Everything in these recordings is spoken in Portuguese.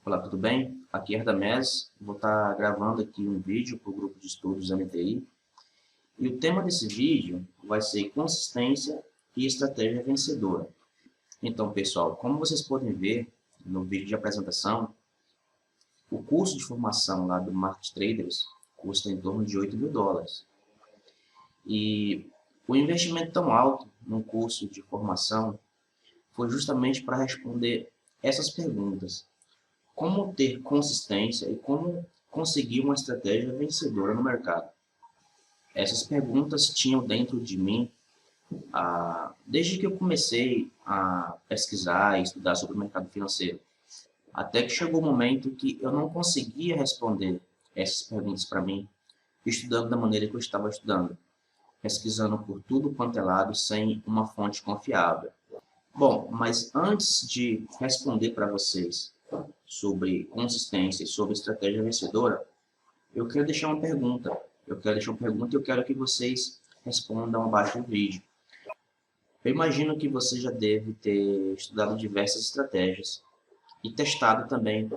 Olá, tudo bem? Aqui é Radamés. Vou estar gravando aqui um vídeo para o grupo de estudos MTI. E o tema desse vídeo vai ser consistência e estratégia vencedora. Então, pessoal, como vocês podem ver no vídeo de apresentação, o curso de formação lá do Market Traders custa em torno de US$ 8.000. E o investimento tão alto no curso de formação foi justamente para responder essas perguntas. Como ter consistência e como conseguir uma estratégia vencedora no mercado? Essas perguntas tinham dentro de mim, desde que eu comecei a pesquisar e estudar sobre o mercado financeiro, até que chegou o um momento que eu não conseguia responder essas perguntas para mim, estudando da maneira que eu estava estudando, pesquisando por tudo quanto é lado, sem uma fonte confiável. Bom, mas antes de responder para vocês sobre consistência e sobre estratégia vencedora, eu quero deixar uma pergunta. E eu quero que vocês respondam abaixo do vídeo. Eu imagino que você já deve ter estudado diversas estratégias e testado também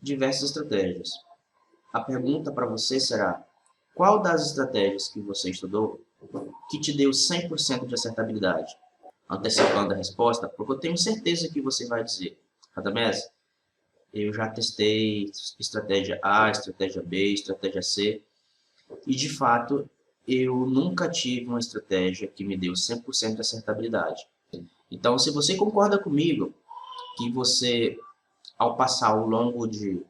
diversas estratégias. A pergunta para você será: qual das estratégias que você estudou que te deu 100% de acertabilidade? Antecipando a resposta, porque eu tenho certeza que você vai dizer: Radamés, eu já testei estratégia A, estratégia B, estratégia C, e de fato eu nunca tive uma estratégia que me deu 100% de acertabilidade. Então, se você concorda comigo que você, ao passar ao longo de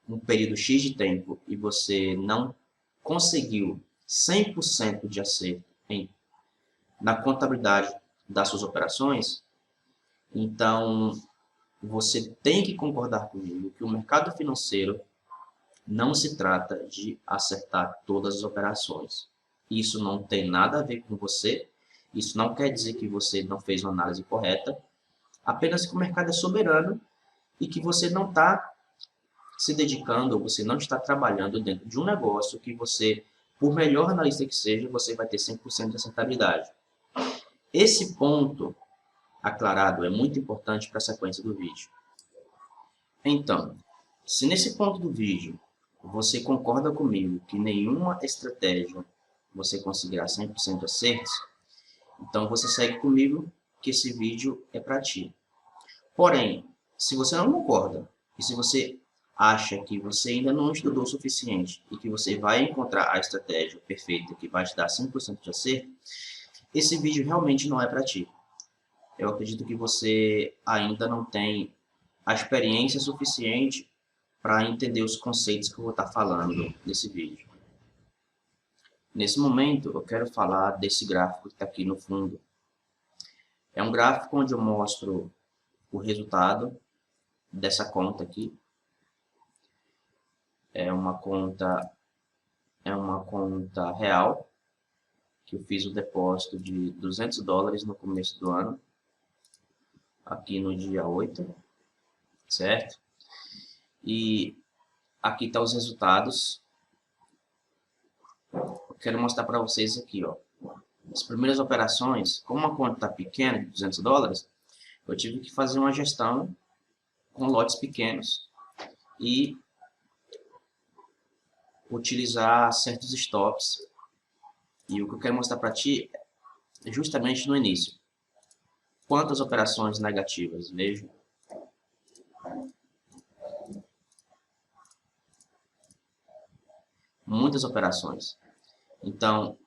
um período X de tempo e você não conseguiu 100% de acerto na contabilidade das suas operações, então você tem que concordar comigo que o mercado financeiro não se trata de acertar todas as operações. Isso não tem nada a ver com você, isso não quer dizer que você não fez uma análise correta, apenas que o mercado é soberano e que você não está se dedicando, ou você não está trabalhando dentro de um negócio que você, por melhor analista que seja, você vai ter 100% de acertabilidade. Esse ponto aclarado é muito importante para a sequência do vídeo. Então, se nesse ponto do vídeo você concorda comigo que nenhuma estratégia você conseguirá 100% de acertos, então você segue comigo que esse vídeo é para ti. Porém, se você não concorda e se você acha que você ainda não estudou o suficiente e que você vai encontrar a estratégia perfeita que vai te dar 100% de acerto, esse vídeo realmente não é para ti. Eu acredito que você ainda não tem a experiência suficiente para entender os conceitos que eu vou estar falando nesse vídeo. Nesse momento, eu quero falar desse gráfico que está aqui no fundo. É um gráfico onde eu mostro o resultado dessa conta aqui. É uma conta real, que eu fiz o depósito de $200 no começo do ano, aqui no dia 8, certo? E aqui estão os resultados. Eu quero mostrar para vocês aqui, ó. As primeiras operações, como a conta está pequena, de $200, eu tive que fazer uma gestão com lotes pequenos e utilizar certos stops. E o que eu quero mostrar para ti é justamente no início. Quantas operações negativas? Veja. Muitas operações. Então,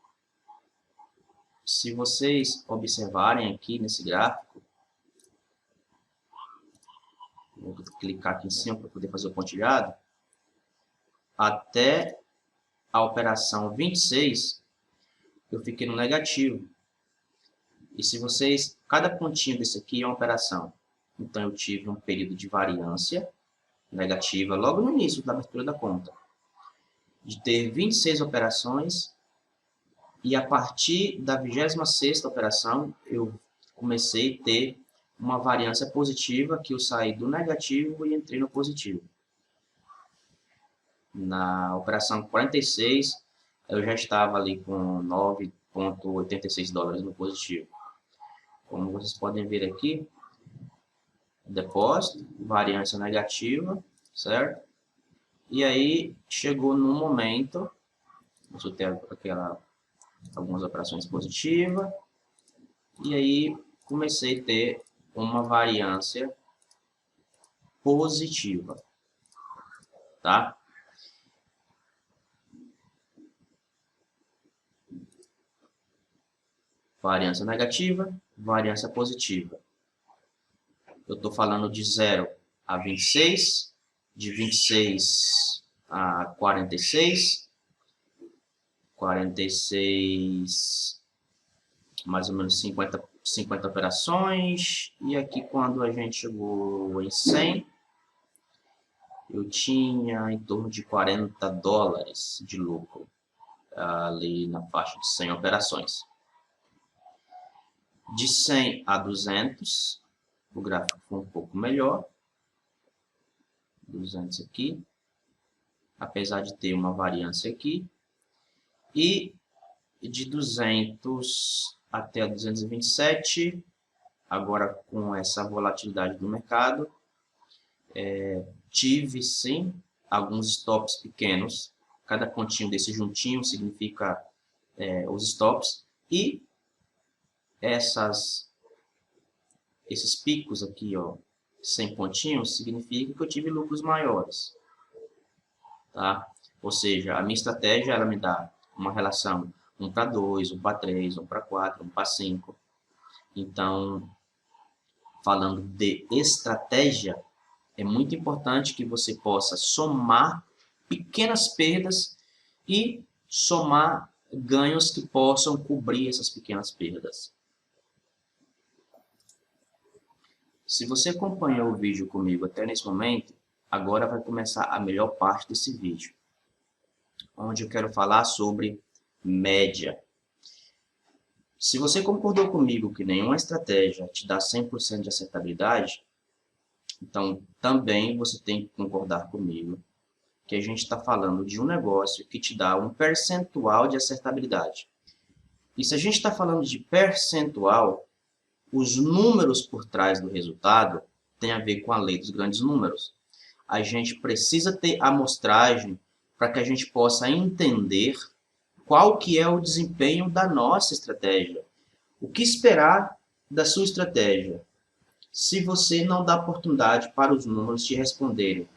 se vocês observarem aqui nesse gráfico, vou clicar aqui em cima para poder fazer o pontilhado, até a operação 26, eu fiquei no negativo. E se vocês, cada pontinho desse aqui é uma operação. Então, eu tive um período de variância negativa logo no início da abertura da conta, de ter 26 operações, e a partir da 26ª operação, eu comecei a ter uma variância positiva, que eu saí do negativo e entrei no positivo. Na operação 46, eu já estava ali com $9,86 no positivo. Como vocês podem ver aqui, depósito, variância negativa, certo? E aí chegou no momento, eu tenho algumas operações positivas, e aí comecei a ter uma variância positiva, tá? Variância negativa, variância positiva. Eu estou falando de 0 a 26, de 26 a 46, 46, mais ou menos 50 operações, e aqui quando a gente chegou em 100, eu tinha em torno de $40 de lucro, ali na faixa de 100 operações. De 100 a 200, o gráfico foi um pouco melhor, 200 aqui, apesar de ter uma variância aqui, e de 200 até 227, agora com essa volatilidade do mercado, tive sim alguns stops pequenos, cada pontinho desse juntinho significa os stops, e esses picos aqui, ó, 100 pontinhos, significa que eu tive lucros maiores, tá? Ou seja, a minha estratégia, ela me dá uma relação 1 para 2, 1 para 3, 1 para 4, 1 para 5. Então, falando de estratégia, é muito importante que você possa somar pequenas perdas e somar ganhos que possam cobrir essas pequenas perdas. Se você acompanhou o vídeo comigo até nesse momento, agora vai começar a melhor parte desse vídeo, onde eu quero falar sobre média. Se você concordou comigo que nenhuma estratégia te dá 100% de acertabilidade, então também você tem que concordar comigo que a gente está falando de um negócio que te dá um percentual de acertabilidade. E se a gente está falando de percentual, os números por trás do resultado têm a ver com a lei dos grandes números. A gente precisa ter amostragem para que a gente possa entender qual que é o desempenho da nossa estratégia. O que esperar da sua estratégia? Se você não dá oportunidade para os números te responderem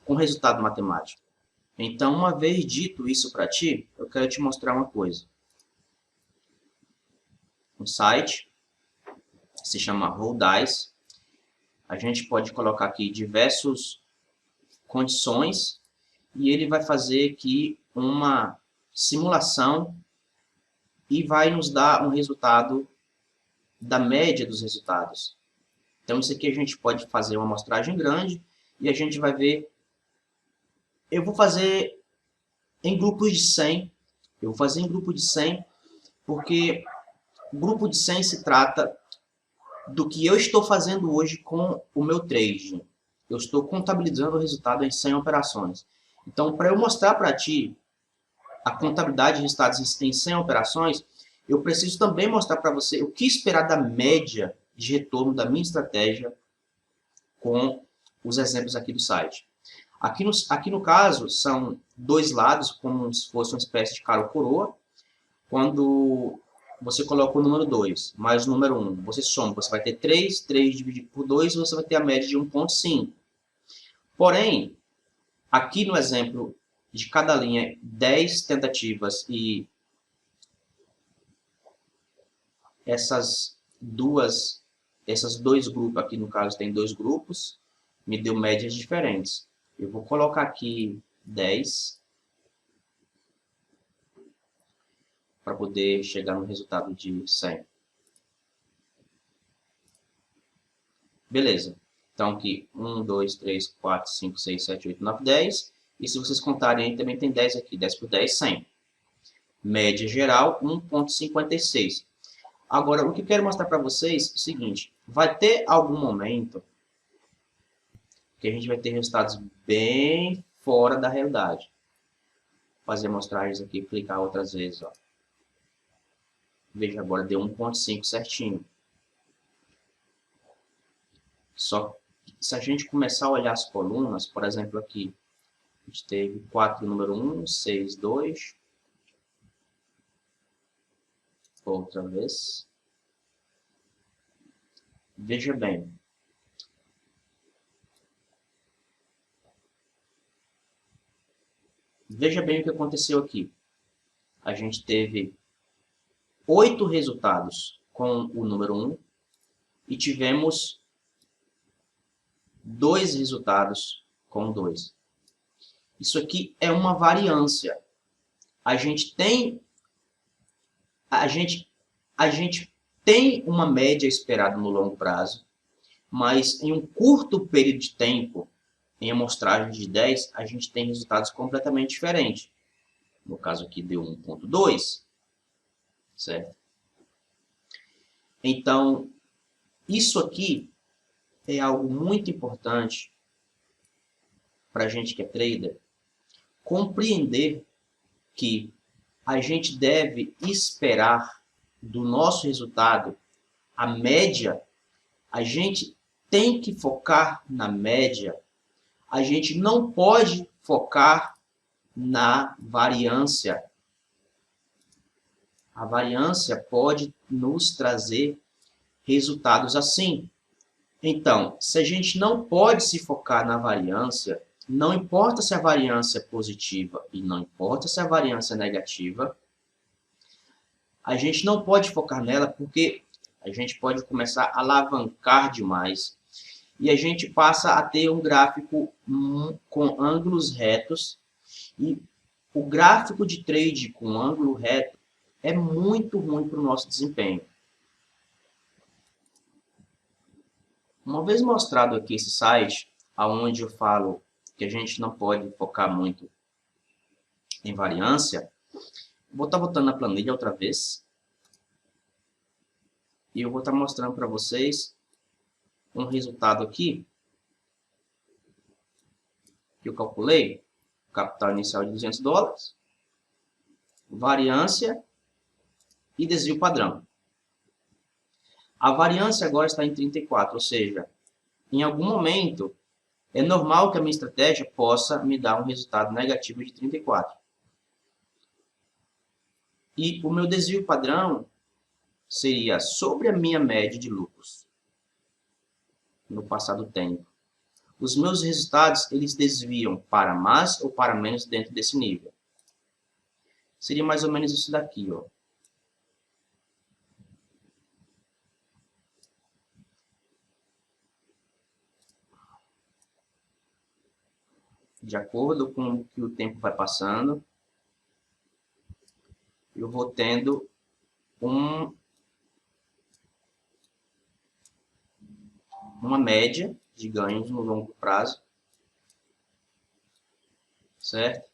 com resultado matemático. Então, uma vez dito isso para ti, eu quero te mostrar uma coisa. Um site se chama Rolldice. A gente pode colocar aqui diversas condições e ele vai fazer aqui uma simulação e vai nos dar um resultado da média dos resultados. Então, isso aqui a gente pode fazer uma amostragem grande e a gente vai ver. Eu vou fazer em grupos de 100. Eu vou fazer em grupo de 100 porque grupo de 100 se trata do que eu estou fazendo hoje com o meu trade. Eu estou contabilizando o resultado em 100 operações. Então, para eu mostrar para ti a contabilidade de resultados em 100 operações, eu preciso também mostrar para você o que esperar da média de retorno da minha estratégia com os exemplos aqui do site. Aqui no caso, são dois lados, como se fosse uma espécie de cara ou coroa. Quando você coloca o número 2 mais o número 1, você soma, você vai ter 3 dividido por 2, você vai ter a média de 1,5. Porém, aqui no exemplo de cada linha, 10 tentativas e esses dois grupos, aqui no caso tem dois grupos, me deu médias diferentes. Eu vou colocar aqui 10 para poder chegar no resultado de 100. Beleza. Então aqui 1, 2, 3, 4, 5, 6, 7, 8, 9, 10. E se vocês contarem aí, também tem 10 aqui. 10 por 10, 100. Média geral, 1,56. Agora, o que eu quero mostrar para vocês é o seguinte. Vai ter algum momento que a gente vai ter resultados bem fora da realidade. Vou fazer amostragens aqui, clicar outras vezes. Ó. Veja agora, deu 1,5 certinho. Só se a gente começar a olhar as colunas, por exemplo, aqui, a gente teve 4 número 1, 6, 2, outra vez. Veja bem. Veja bem o que aconteceu aqui. A gente teve 8 resultados com o número 1 e tivemos 2 resultados com 2. Isso aqui é uma variância. A gente tem uma média esperada no longo prazo, mas em um curto período de tempo, em amostragem de 10, a gente tem resultados completamente diferentes. No caso aqui deu 1.2, certo? Então, isso aqui é algo muito importante para a gente que é trader, compreender que a gente deve esperar do nosso resultado a média. A gente tem que focar na média. A gente não pode focar na variância. A variância pode nos trazer resultados assim. Então, se a gente não pode se focar na variância, não importa se a variância é positiva e não importa se a variância é negativa, a gente não pode focar nela porque a gente pode começar a alavancar demais e a gente passa a ter um gráfico com ângulos retos, e o gráfico de trade com ângulo reto é muito ruim para o nosso desempenho. Uma vez mostrado aqui esse site, onde eu falo que a gente não pode focar muito em variância, vou estar botando na planilha outra vez. E eu vou estar mostrando para vocês um resultado aqui que eu calculei. Capital inicial de $200, variância e desvio padrão. A variância agora está em 34, ou seja, em algum momento é normal que a minha estratégia possa me dar um resultado negativo de 34. E o meu desvio padrão seria sobre a minha média de lucros no passado tempo. Os meus resultados, eles desviam para mais ou para menos dentro desse nível. Seria mais ou menos isso daqui, ó. De acordo com o que o tempo vai passando, eu vou tendo uma média de ganhos no longo prazo, certo?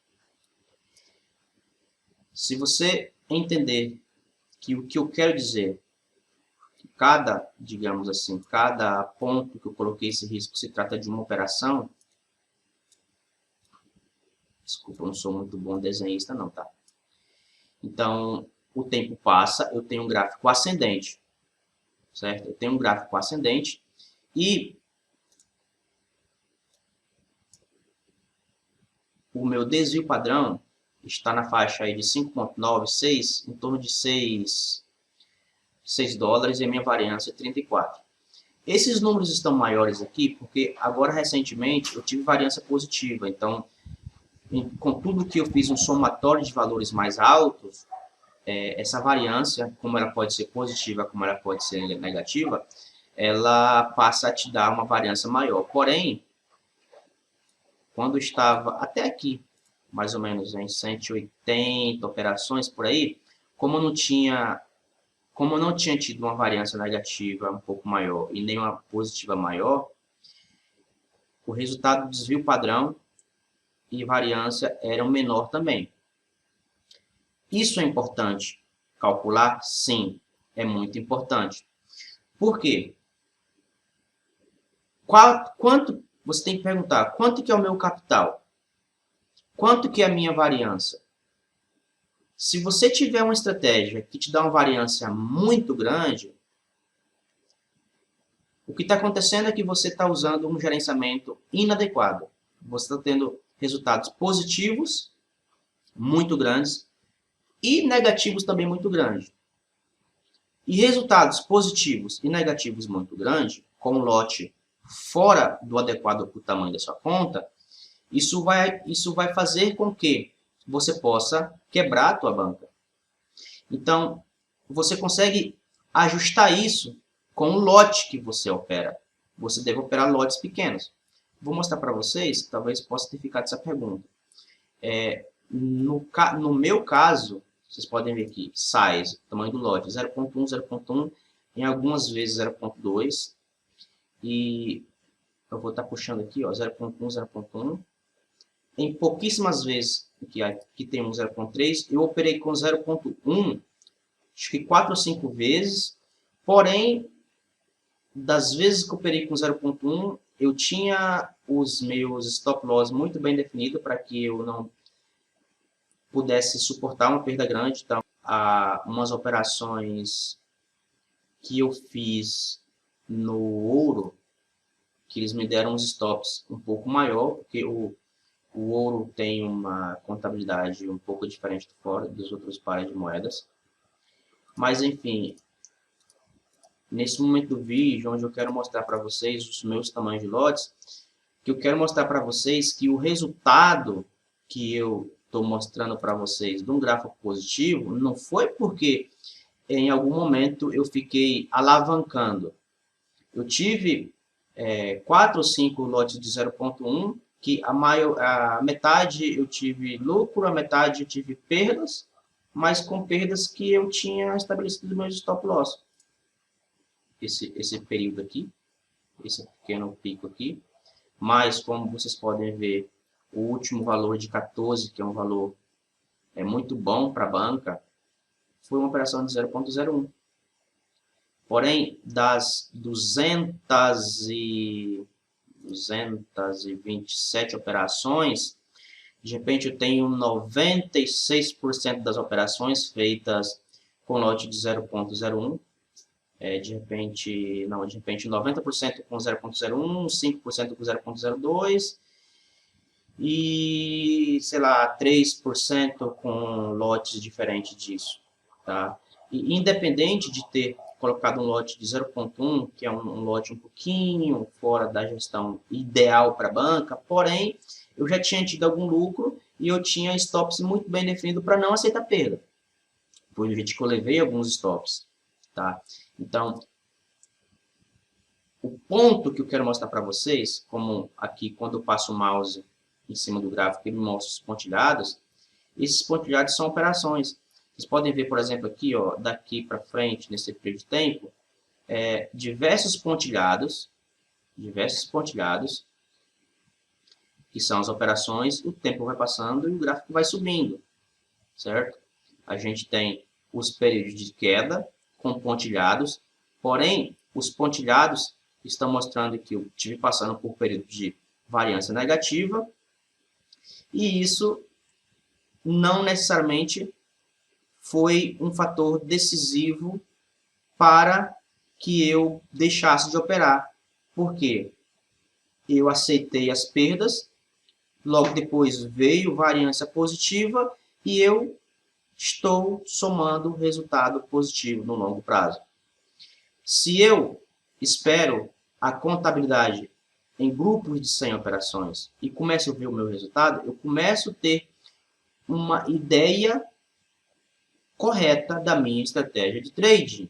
Se você entender que o que eu quero dizer, que cada, digamos assim, cada ponto que eu coloquei esse risco se trata de uma operação, desculpa, eu não sou muito bom desenhista não, tá? Então, o tempo passa, eu tenho um gráfico ascendente, certo? Eu tenho um gráfico ascendente e o meu desvio padrão está na faixa aí de 5,9, 6, em torno de 6 dólares e a minha variância é 34. Esses números estão maiores aqui porque agora recentemente eu tive variância positiva, então com tudo que eu fiz um somatório de valores mais altos, essa variância, como ela pode ser positiva, como ela pode ser negativa, ela passa a te dar uma variância maior. Porém, quando estava até aqui, mais ou menos em 180 operações por aí, como eu não tinha tido uma variância negativa um pouco maior e nem uma positiva maior, o resultado do desvio padrão e variância eram menor também. Isso é importante calcular? Sim, é muito importante. Por quê? Quanto, você tem que perguntar, quanto que é o meu capital? Quanto que é a minha variância? Se você tiver uma estratégia que te dá uma variância muito grande, O que está acontecendo é que você está usando um gerenciamento inadequado. Você está tendo resultados positivos muito grandes e negativos também muito grandes. E resultados positivos e negativos muito grandes, com um lote fora do adequado para o tamanho da sua conta, isso vai fazer com que você possa quebrar a tua banca. Então, você consegue ajustar isso com o lote que você opera. Você deve operar lotes pequenos. Vou mostrar para vocês, talvez possa ter ficado essa pergunta. No meu caso, vocês podem ver aqui, size, tamanho do lote, 0.1, 0.1, em algumas vezes 0.2, e eu vou estar puxando aqui, ó, 0.1, 0.1. Em pouquíssimas vezes que tem um 0.3, eu operei com 0.1, acho que 4 ou 5 vezes, porém, das vezes que eu operei com 0.1, eu tinha os meus stop loss muito bem definidos para que eu não pudesse suportar uma perda grande. Então, umas operações que eu fiz no ouro, que eles me deram uns stops um pouco maior, porque o ouro tem uma contabilidade um pouco diferente dos outros pares de moedas. Mas, enfim, nesse momento do vídeo, onde eu quero mostrar para vocês os meus tamanhos de lotes, que eu quero mostrar para vocês que o resultado que eu estou mostrando para vocês de um gráfico positivo não foi porque em algum momento eu fiquei alavancando. Eu tive 4 ou 5 lotes de 0.1, que a metade eu tive lucro, a metade eu tive perdas, mas com perdas que eu tinha estabelecido meus stop loss. Esse período aqui, esse pequeno pico aqui, mas como vocês podem ver, o último valor de 14, que é um valor muito bom para a banca, foi uma operação de 0.01. Porém, das 227 operações, de repente eu tenho 96% das operações feitas com lote de 0.01, de repente 90% com 0.01, 5% com 0.02 e, sei lá, 3% com lotes diferentes disso, tá? E independente de ter colocado um lote de 0.1, que é um lote um pouquinho fora da gestão ideal para a banca, porém, eu já tinha tido algum lucro e eu tinha stops muito bem definidos para não aceitar perda. Por isso que eu levei alguns stops, tá? Então, o ponto que eu quero mostrar para vocês, como aqui quando eu passo o mouse em cima do gráfico ele mostra os pontilhados, esses pontilhados são operações. Vocês podem ver, por exemplo, aqui, ó, daqui para frente, nesse período de tempo, diversos pontilhados, que são as operações, o tempo vai passando e o gráfico vai subindo, certo? A gente tem os períodos de queda com pontilhados, porém, os pontilhados estão mostrando que eu estive passando por período de variância negativa, e isso não necessariamente foi um fator decisivo para que eu deixasse de operar. Por quê? Eu aceitei as perdas, logo depois veio variância positiva e eu estou somando resultado positivo no longo prazo. Se eu espero a contabilidade em grupos de 100 operações e começo a ver o meu resultado, eu começo a ter uma ideia correta da minha estratégia de trade.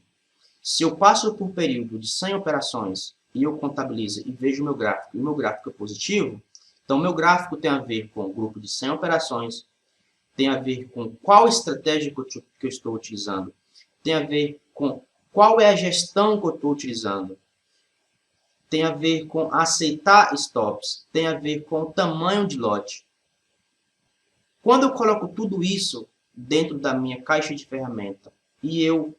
Se eu passo por um período de 100 operações e eu contabilizo e vejo o meu gráfico, e o meu gráfico é positivo, então o meu gráfico tem a ver com o grupo de 100 operações, tem a ver com qual estratégia que eu estou utilizando, tem a ver com qual é a gestão que eu estou utilizando, tem a ver com aceitar stops, tem a ver com o tamanho de lote. Quando eu coloco tudo isso dentro da minha caixa de ferramenta e eu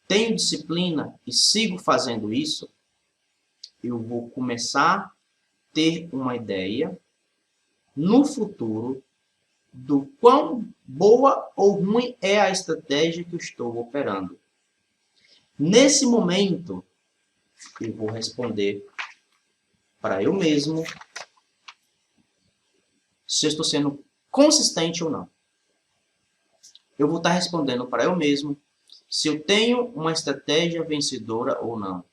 tenho disciplina e sigo fazendo isso, eu vou começar a ter uma ideia no futuro do quão boa ou ruim é a estratégia que eu estou operando. Nesse momento, eu vou responder para eu mesmo se eu estou sendo consistente ou não. Eu vou estar respondendo para eu mesmo se eu tenho uma estratégia vencedora ou não.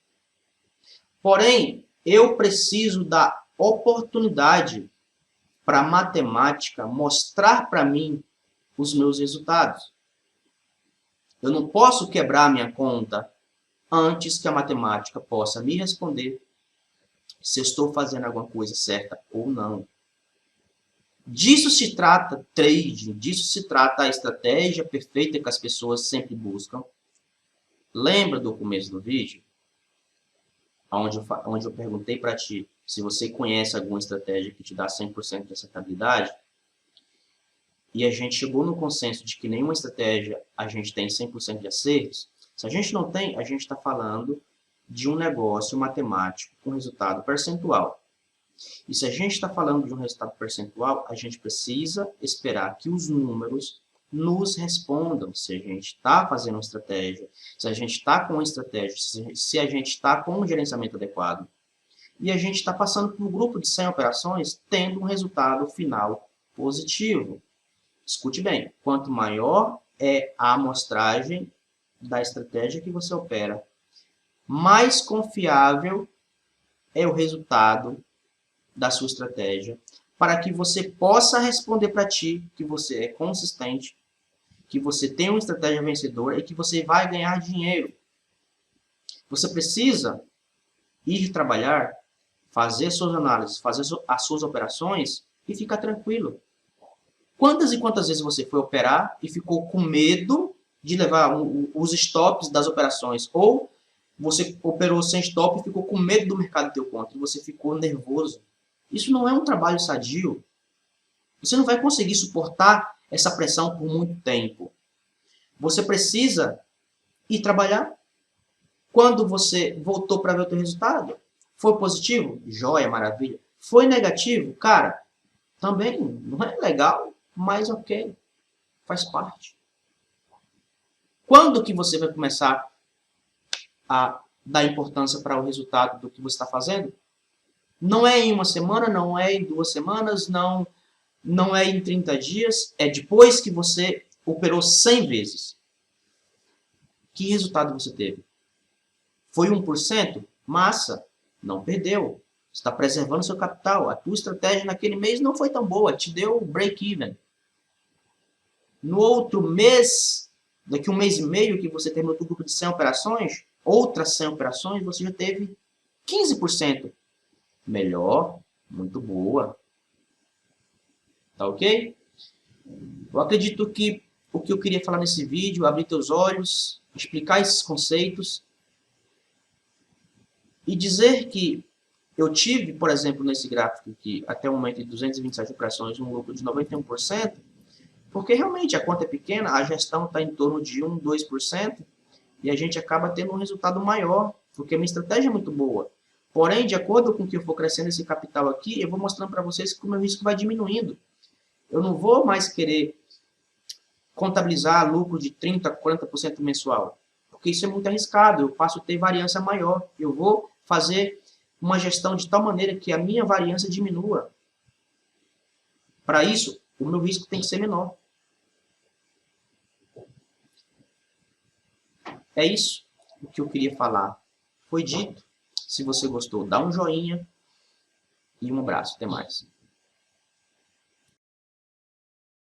Porém, eu preciso da oportunidade para a matemática mostrar para mim os meus resultados. Eu não posso quebrar a minha conta antes que a matemática possa me responder se eu estou fazendo alguma coisa certa ou não. Disso se trata trading, disso se trata a estratégia perfeita que as pessoas sempre buscam. Lembra do começo do vídeo? Onde eu perguntei para ti se você conhece alguma estratégia que te dá 100% de acertabilidade. E a gente chegou no consenso de que nenhuma estratégia a gente tem 100% de acertos. Se a gente não tem, a gente está falando de um negócio matemático com resultado percentual. E se a gente está falando de um resultado percentual, a gente precisa esperar que os números nos respondam se a gente está fazendo uma estratégia, se a gente está com uma estratégia, se a gente está com um gerenciamento adequado. E a gente está passando por um grupo de 100 operações tendo um resultado final positivo. Escute bem, quanto maior é a amostragem da estratégia que você opera, mais confiável é o resultado da sua estratégia, para que você possa responder para ti que você é consistente, que você tem uma estratégia vencedora e que você vai ganhar dinheiro. Você precisa ir trabalhar, fazer suas análises, fazer as suas operações e ficar tranquilo. Quantas e quantas vezes você foi operar e ficou com medo de levar os stops das operações? Ou você operou sem stop e ficou com medo do mercado teu contra e você ficou nervoso? Isso não é um trabalho sadio. Você não vai conseguir suportar essa pressão por muito tempo. Você precisa ir trabalhar. Quando você voltou para ver o teu resultado, foi positivo? Joia, maravilha. Foi negativo? Cara, também não é legal, mas ok, faz parte. Quando que você vai começar a dar importância para o resultado do que você está fazendo? Não é em uma semana, não é em 2 semanas, não é em 30 dias, é depois que você operou 100 vezes. Que resultado você teve? Foi 1%? Massa, não perdeu. Você está preservando seu capital. A tua estratégia naquele mês não foi tão boa, te deu break-even. No outro mês, daqui 1 mês e meio que você terminou o grupo de 100 operações, outras 100 operações, você já teve 15%. Melhor, muito boa. Tá ok? Eu acredito que o que eu queria falar nesse vídeo, abrir teus olhos, explicar esses conceitos e dizer que eu tive, por exemplo, nesse gráfico aqui, até o momento de 227 operações, um lucro de 91%, porque realmente a conta é pequena, a gestão está em torno de 1, 2%, e a gente acaba tendo um resultado maior, porque a minha estratégia é muito boa. Porém, de acordo com que eu for crescendo esse capital aqui, eu vou mostrando para vocês que o meu risco vai diminuindo. Eu não vou mais querer contabilizar lucro de 30%, 40% mensual, porque isso é muito arriscado, eu passo a ter variância maior. Eu vou fazer uma gestão de tal maneira que a minha variância diminua. Para isso, o meu risco tem que ser menor. É isso o que eu queria falar. Foi dito. Se você gostou, dá um joinha e um abraço. Até mais.